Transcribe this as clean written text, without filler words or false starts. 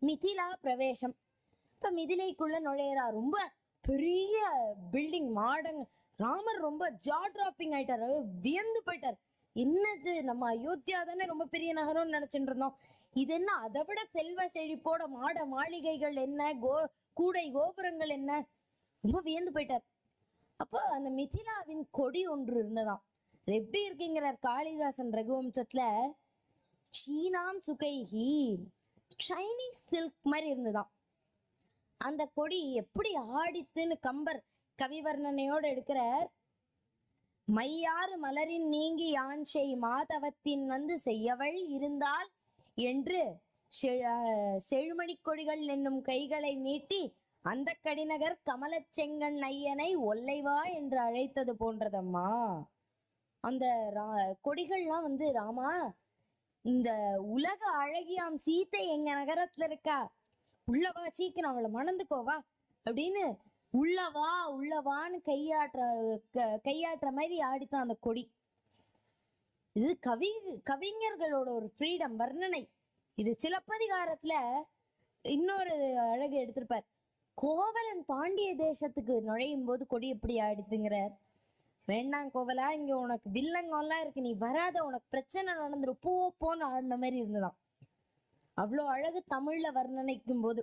மிதிலா பிரவேசம். இப்ப மிதிலைக்குள்ள நுழையறா. ரொம்ப பெரிய பில்டிங் மாடங். ராமர் ரொம்ப ஜா டிராப்பிங் ஆயிட்டாரு, வியந்து போயிட்டார். என்னது, நம்ம அயோத்தியா தானே ரொம்ப பெரிய நகரம்னு நினைச்சிட்டு இருந்தோம், இது என்ன அதை விட செல்வ செழிப்போட மாட மாளிகைகள் என்ன, கூடை கோபுரங்கள் என்ன, ரொம்ப வியந்து போயிட்டார். அப்போ அந்த மிதிலாவின் கொடி ஒன்று இருந்ததாம். அது எப்படி இருக்குங்கிறார் காளிதாசன் ரகுவம்சத்துல, சீனாம் சுகைஹி, சைனீஸ் சில்க் மாதிரி இருந்ததாம். அந்த கொடி எப்படி ஆடித்துன்னு கம்பர் கவிவர்ணனையோடு எடுக்கிறார். மையாறு மலரின் நீங்கி யான் செய் மாதவத்தின் வந்து செய்யவள் இருந்தால் என்று செழுமணி கொடிகள் என்னும் கைகளை நீட்டி அந்த கடிநகர் கமலச் செங்கண் ஐயனை ஒல்லைவா என்று அழைத்தது போன்றதம்மா. அந்த கொடிகள்லாம் வந்து, ராமா, இந்த உலக அழகியாம் சீத்தை எங்க நகரத்துல இருக்கா, உள்ளவா, சீக்கிரம் அவளை மணந்துக்கோவா அப்படின்னு உள்ளவா உள்ளவான்னு கையாட்டுற மாதிரி ஆடித்தான் அந்த கொடி. இது கவிஞர்களோட ஒரு ஃப்ரீடம் வர்ணனை. இது சிலப்பதிகாரத்துல இன்னொரு அழகு எடுத்திருப்பார். கோவலன் பாண்டிய தேசத்துக்கு நுழையும் போது கொடி எப்படி ஆடித்துங்கிறார். வேண்டாம் கோவலா, இங்க உனக்கு வில்லங்கம்லாம் இருக்கு, நீ வராத, உனக்கு பிரச்சனை நடந்துரும், போன்னு ஆடின மாதிரி இருந்ததாம். அவ்வளோ அழகு தமிழ்ல வர்ணனைக்கும் போது.